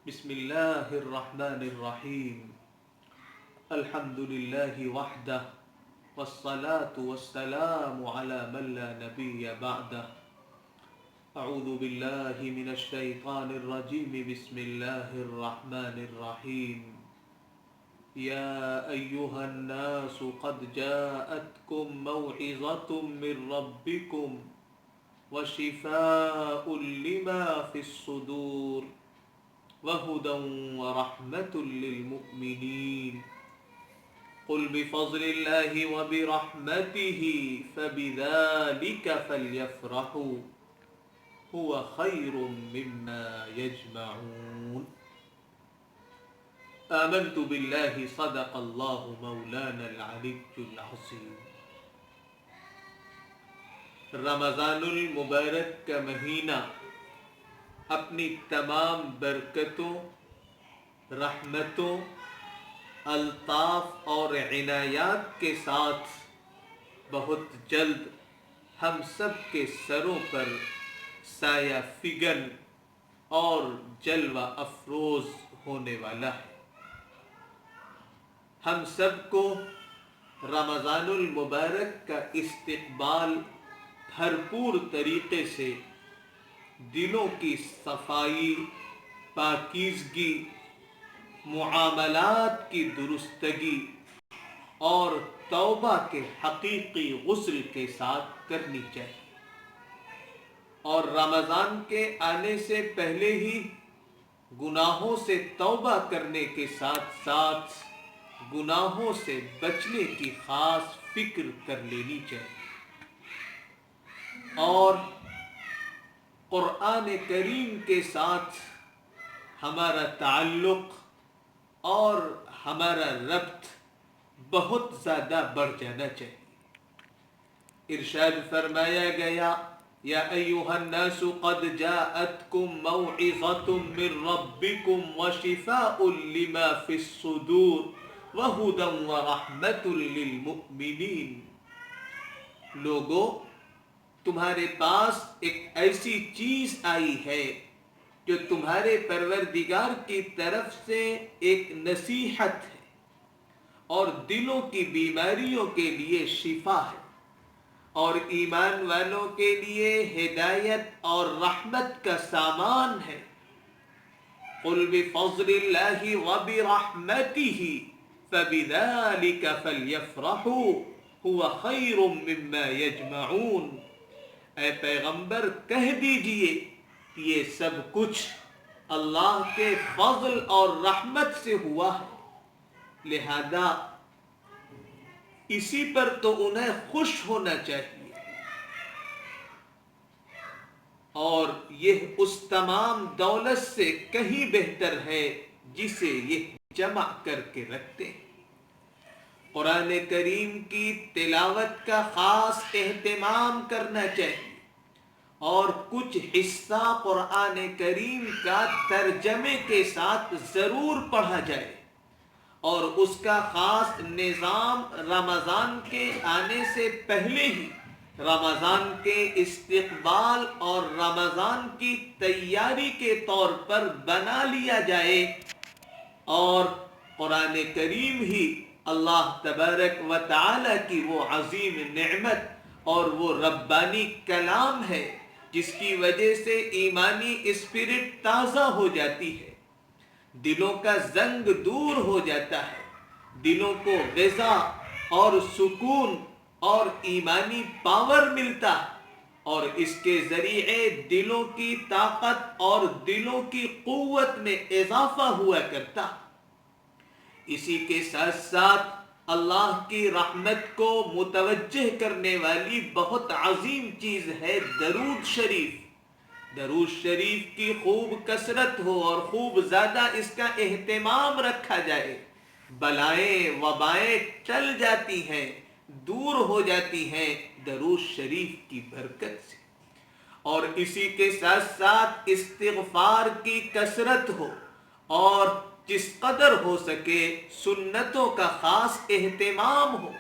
بسم اللہ الرحمن الرحیم الحمد للہ وحدہ والصلاة والسلام على من لا نبی بعدہ اعوذ باللہ من الشیطان الرجیم بسم اللہ الرحمن الرحیم یا ایہا الناس قد جاءتکم موعظة من ربکم وشفاء لما في الصدور وهدى ورحمة للمؤمنين قل بفضل الله وبرحمته فبذلك فليفرحوا هو خير مما يجمعون آمنت بالله صدق الله مولانا العلي العظيم. رمضان المبارک کا مہینہ اپنی تمام برکتوں، رحمتوں، الطاف اور عنایات کے ساتھ بہت جلد ہم سب کے سروں پر سایہ فگن اور جلوہ افروز ہونے والا ہے. ہم سب کو رمضان المبارک کا استقبال بھرپور طریقے سے دلوں کی صفائی، پاکیزگی، معاملات کی درستگی اور توبہ کے حقیقی غسل کے ساتھ کرنی چاہیے. اور رمضان کے آنے سے پہلے ہی گناہوں سے توبہ کرنے کے ساتھ ساتھ گناہوں سے بچنے کی خاص فکر کر لینی چاہیے. اور قرآن کریم کے ساتھ ہمارا تعلق اور ہمارا ربط بہت زیادہ بڑھ جانا چاہیے. ارشاد فرمایا گیا یا ایھا الناس قد جاءتکم موعظة من ربکم وشفاء لما فی الصدور وہدی ورحمة للمؤمنین. لوگو، تمہارے پاس ایک ایسی چیز آئی ہے جو تمہارے پروردگار کی طرف سے ایک نصیحت ہے اور دلوں کی بیماریوں کے لیے شفا ہے اور ایمان والوں کے لیے ہدایت اور رحمت کا سامان ہے. قل بفضل اللہ وبرحمتہ فبذلک فلیفرحوا هو خیر مما یجمعون. اے پیغمبر کہہ دیجئے کہ یہ سب کچھ اللہ کے فضل اور رحمت سے ہوا ہے، لہذا اسی پر تو انہیں خوش ہونا چاہیے. اور یہ اس تمام دولت سے کہیں بہتر ہے جسے یہ جمع کر کے رکھتے ہیں. قرآن کریم کی تلاوت کا خاص اہتمام کرنا چاہیے اور کچھ حصہ قرآن کریم کا ترجمے کے ساتھ ضرور پڑھا جائے اور اس کا خاص نظام رمضان کے آنے سے پہلے ہی رمضان کے استقبال اور رمضان کی تیاری کے طور پر بنا لیا جائے. اور قرآن کریم ہی اللہ تبارک و تعالی کی وہ عظیم نعمت اور وہ ربانی کلام ہے جس کی وجہ سے ایمانی اسپرٹ تازہ ہو جاتی ہے، دلوں کا زنگ دور ہو جاتا ہے، دلوں کو غذا اور سکون اور ایمانی پاور ملتا ہے اور اس کے ذریعے دلوں کی طاقت اور دلوں کی قوت میں اضافہ ہوا کرتا. اسی کے ساتھ ساتھ اللہ کی رحمت کو متوجہ کرنے والی بہت عظیم چیز ہے درود شریف. درود شریف کی خوب کثرت ہو اور خوب زیادہ اس کا اہتمام رکھا جائے. بلائیں وبائیں ٹل جاتی ہیں، دور ہو جاتی ہیں درود شریف کی برکت سے. اور اسی کے ساتھ ساتھ استغفار کی کثرت ہو اور جس قدر ہو سکے سنتوں کا خاص اہتمام ہو.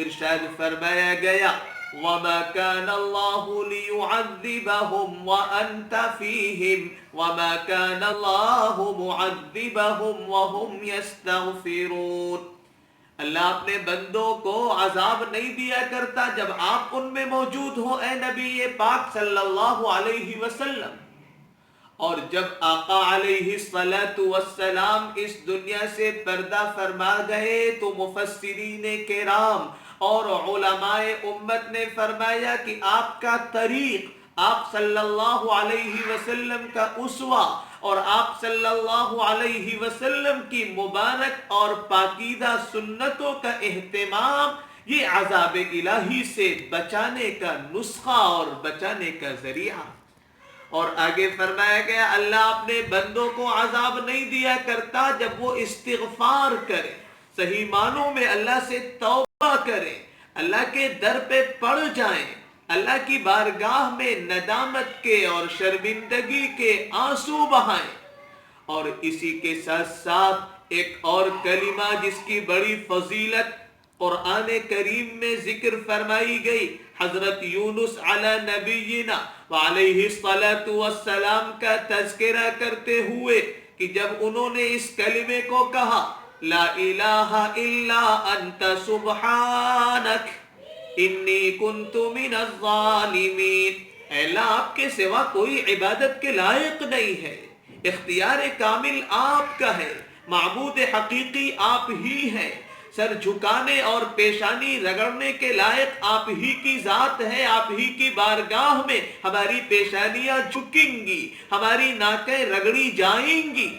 ارشاد فرمایا گیا وما كان الله ليعذبهم وأنت فيهم وما كان الله معذبهم وهم يستغفرون. اللہ اپنے بندوں کو عذاب نہیں دیا کرتا جب آپ ان میں موجود ہو اے نبی پاک صلی اللہ علیہ وسلم. اور جب آقا علیہ السلام اس دنیا سے پردہ فرما گئے تو مفسرین کرام اور علماء امت نے فرمایا کہ آپ کا طریق، آپ صلی اللہ علیہ وسلم کا اسوہ اور آپ صلی اللہ علیہ وسلم کی مبارک اور پاکیزہ سنتوں کا اہتمام یہ عذاب الہی سے بچانے کا نسخہ اور بچانے کا ذریعہ. اور آگے فرمایا گیا اللہ اپنے بندوں کو عذاب نہیں دیا کرتا جب وہ استغفار کرے، صحیح معنوں میں اللہ سے توبہ کریں، اللہ کے در پہ پڑ جائیں، اللہ کی بارگاہ میں ندامت کے اور شرمندگی کے آنسو بہائیں. اور اسی کے ساتھ ساتھ ایک اور کلمہ جس کی بڑی فضیلت قرآن کریم میں ذکر فرمائی گئی، حضرت یونس علی نبینا وعلیہ السلام کا تذکرہ کرتے ہوئے کہ جب انہوں نے اس کلمے کو کہا لا الہ الا انت سبحانک انی کنت من الظالمین، اے اللہ آپ کے سوا کوئی عبادت کے لائق نہیں ہے، اختیار کامل آپ کا ہے، معبود حقیقی آپ ہی ہیں، سر جھکانے اور پیشانی رگڑنے کے لائق آپ ہی کی ذات ہے، آپ ہی کی بارگاہ میں ہماری پیشانیاں جھکیں گی، ہماری ناکیں رگڑی جائیں گی.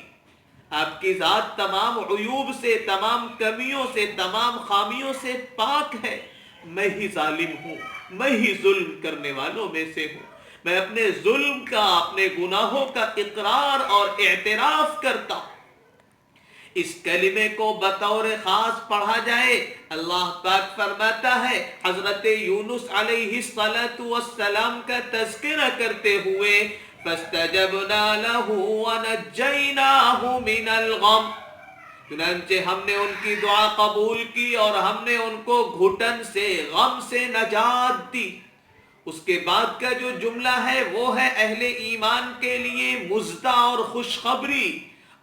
آپ کی ذات تمام عیوب سے، تمام کمیوں سے، تمام خامیوں سے پاک ہے. میں ہی ظالم ہوں، میں ہی ظلم کرنے والوں میں سے ہوں. میں اپنے ظلم کا، اپنے گناہوں کا اقرار اور اعتراف کرتا ہوں. اس کلمے کو بطور خاص پڑھا جائے. اللہ پاک فرماتا ہے حضرت یونس علیہ السلام کا تذکرہ کرتے ہوئے فَاسْتَجَبْنَا لَهُ وَنَجَّيْنَاهُ مِنَ الْغَمِّ، چنانچہ ہم نے ان کی دعا قبول کی اور ہم نے ان کو گھٹن سے، غم سے نجات دی. اس کے بعد کا جو جملہ ہے وہ ہے اہل ایمان کے لیے مزدہ اور خوشخبری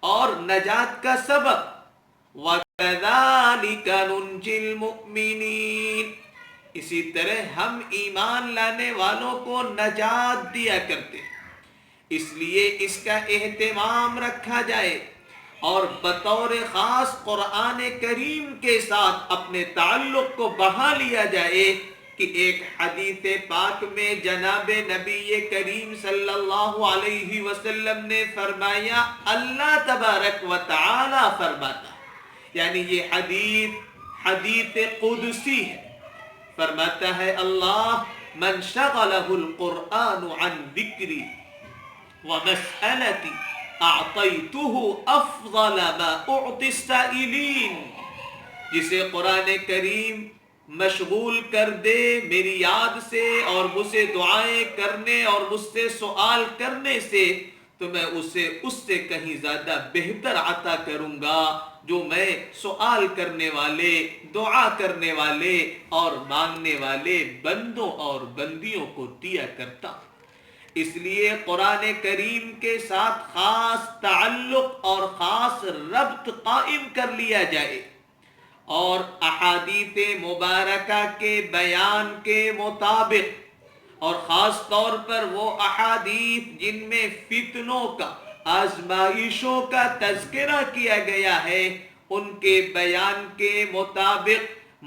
اور نجات کا سبب. وَكَذَلِكَ نُنْجِي الْمُؤْمِنِينَ، اسی طرح ہم ایمان لانے والوں کو نجات دیا کرتے ہیں. اس لیے اس کا اہتمام رکھا جائے اور بطور خاص قرآن کریم کے ساتھ اپنے تعلق کو بڑھا لیا جائے کہ ایک حدیث پاک میں جناب نبی کریم صلی اللہ علیہ وسلم نے فرمایا، اللہ تبارک و تعالی فرماتا ہے، یعنی یہ حدیث قدسی ہے. فرماتا ہے اللہ من شغلہ القرآن عن ذکری ومسألتی اعطیتہ افضل ما اعطی السائلین، جسے قرآن کریم مشغول کر دے میری یاد سے اور مجھ سے دعائیں کرنے اور مجھ سے سوال کرنے سے، تو میں اسے اس سے کہیں زیادہ بہتر عطا کروں گا جو میں سوال کرنے والے، دعا کرنے والے اور مانگنے والے بندوں اور بندیوں کو دیا کرتا. اس لیے قرآن کریم کے ساتھ خاص تعلق اور خاص ربط قائم کر لیا جائے اور احادیث مبارکہ کے بیان کے مطابق، اور خاص طور پر وہ احادیث جن میں فتنوں کا، آزمائشوں کا تذکرہ کیا گیا ہے، ان کے بیان کے مطابق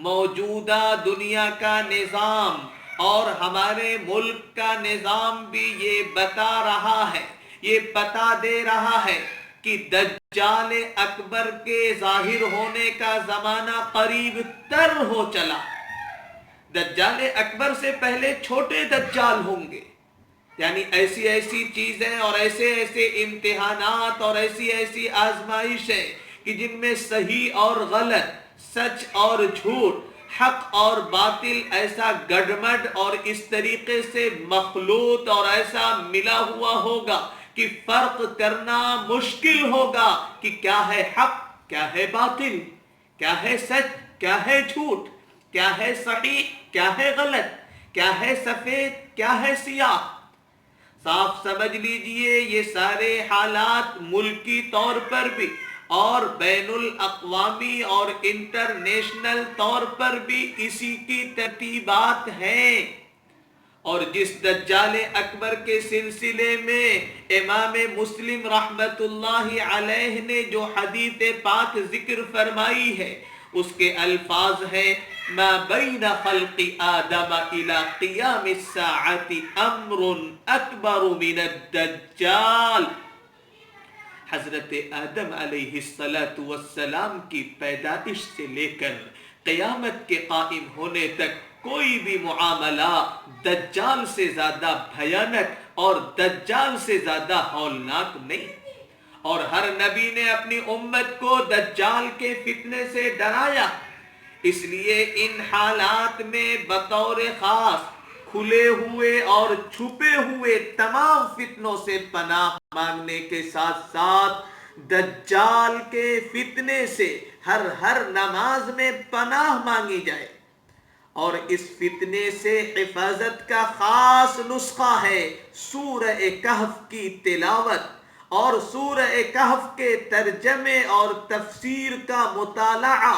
موجودہ دنیا کا نظام اور ہمارے ملک کا نظام بھی یہ بتا رہا ہے، یہ بتا دے رہا ہے کہ دجال اکبر کے ظاہر ہونے کا زمانہ قریب تر ہو چلا. دجال اکبر سے پہلے چھوٹے دجال ہوں گے، یعنی ایسی ایسی چیزیں اور ایسے ایسے امتحانات اور ایسی ایسی آزمائشیں کہ جن میں صحیح اور غلط، سچ اور جھوٹ، حق اور باطل ایسا گڈمڈ اور اس طریقے سے مخلوط اور ایسا ملا ہوا ہوگا کہ فرق کرنا مشکل ہوگا کہ کیا ہے حق، کیا ہے باطل، کیا ہے سچ، کیا ہے جھوٹ، کیا ہے صحیح، کیا ہے غلط، کیا ہے سفید، کیا ہے سیاہ. صاف سمجھ لیجئے یہ سارے حالات ملکی طور پر بھی اور بین الاقوامی اور انٹرنیشنل طور پر بھی اسی کی ترتیبات ہیں. اور جس دجال اکبر کے سلسلے میں امام مسلم رحمت اللہ علیہ نے جو حدیث پاک ذکر فرمائی ہے اس کے الفاظ ہیں ما بین خلق آدم الى قیام الساعة امر اکبر من الدجال. حضرت آدم علیہ السلام کی پیدائش سے لے کر قیامت کے قائم ہونے تک کوئی بھی معاملہ دجال سے زیادہ بھیانک اور دجال سے زیادہ ہولناک نہیں. اور ہر نبی نے اپنی امت کو دجال کے فتنے سے ڈرایا. اس لیے ان حالات میں بطور خاص کھلے ہوئے اور چھپے ہوئے تمام فتنوں سے پناہ مانگنے کے ساتھ ساتھ دجال کے فتنے سے ہر نماز میں پناہ مانگی جائے. اور اس فتنے سے حفاظت کا خاص نسخہ ہے سورہ کہف کی تلاوت اور سورہ کہف کے ترجمے اور تفسیر کا مطالعہ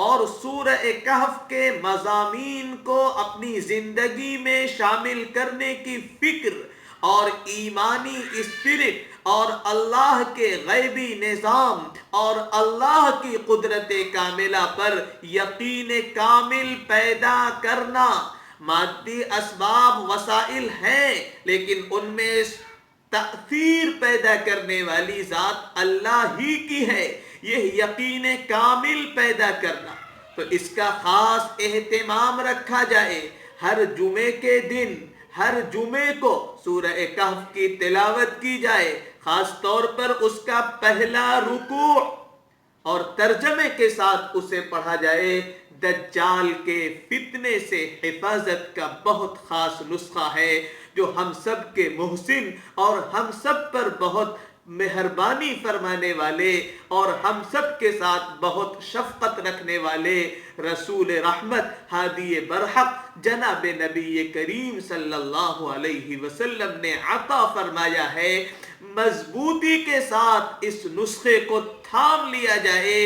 اور سورہ کہف کے مضامین کو اپنی زندگی میں شامل کرنے کی فکر اور ایمانی اسپرٹ اور اللہ کے غیبی نظام اور اللہ کی قدرت کاملہ پر یقین کامل پیدا کرنا. مادی اسباب وسائل ہیں لیکن ان میں تأثیر پیدا کرنے والی ذات اللہ ہی کی ہے. یہ یقین کامل پیدا کرنا تو اس کا خاص اہتمام رکھا جائے. ہر جمعے کے دن ہر جمعے کو سورہ کہف کی تلاوت کی جائے. خاص طور پر اس کا پہلا رکوع اور ترجمے کے ساتھ اسے پڑھا جائے. دجال کے فتنے سے حفاظت کا بہت خاص نسخہ ہے جو ہم سب کے محسن اور ہم سب پر بہت مہربانی فرمانے والے اور ہم سب کے ساتھ بہت شفقت رکھنے والے رسول رحمت ہادی برحق جناب نبی کریم صلی اللہ علیہ وسلم نے عطا فرمایا ہے. مضبوطی کے ساتھ اس نسخے کو تھام لیا جائے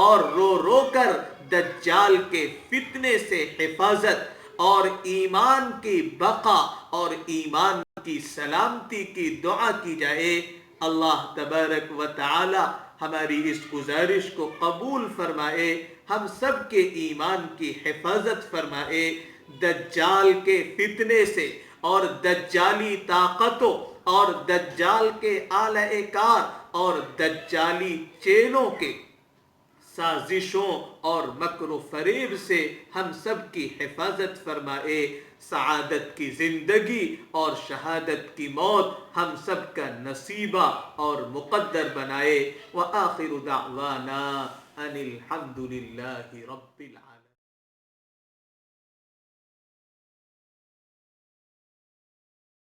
اور رو رو کر دجال کے فتنے سے حفاظت اور ایمان کی بقا اور ایمان کی سلامتی کی دعا کی جائے. اللہ تبارک و تعالی ہماری اس گزارش کو قبول فرمائے، ہم سب کے ایمان کی حفاظت فرمائے. دجال کے فتنے سے اور دجالی طاقتوں اور دجال کے آلہ کار اور دجالی چیلوں کے سازشوں اور مکر و فریب سے ہم سب کی حفاظت فرمائے. سعادت کی زندگی اور شہادت کی موت ہم سب کا نصیبہ اور مقدر بنائے. وآخر دعوانا ان الحمد للہ رب العالمین.